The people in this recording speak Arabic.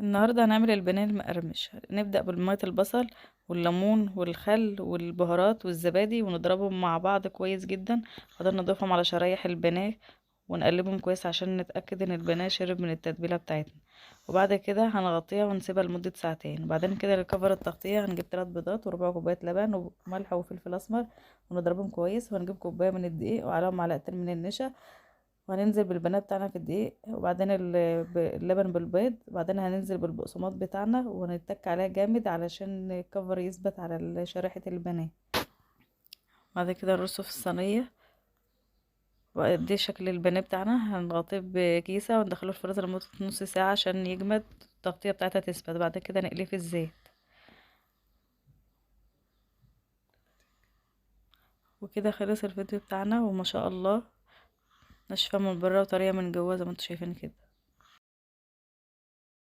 النهاردة هنعمل البانيه المقرمش. نبدأ بمية البصل والليمون والخل والبهارات والزبادي ونضربهم مع بعض كويس جدا. بعدين نضيفهم على شرايح البانيه ونقلبهم كويس عشان نتأكد ان البانيه شرب من التتبيلة بتاعتنا. وبعد كده هنغطيها ونسيبها لمدة ساعتين. وبعدين كده لكفر التغطية هنجيب 3 بيضات وربع كوباية لبن وملح وفلفل اسمر ونضربهم كويس، وهنجيب كوباية من الدقيق وعليهم معلقتين من النشا، وهننزل بالبنات بتاعنا في الدقيق، وبعدين اللبن بالبيض، وبعدين هننزل بالبقسماط بتاعنا ونتك عليها جامد علشان الكفر يثبت على شريحة البانيه. بعد كده نرصه في الصينية. دي شكل البانيه بتاعنا. هنغطيه بكيسة وندخله الفريزر لمدة نص ساعة عشان يجمد، التغطية بتاعتها تثبت. بعد كده نقليه في الزيت. وكده خلص الفيديو بتاعنا، وما شاء الله ناشفة من بره وطرية من جوه زي ما انتوا شايفين كده.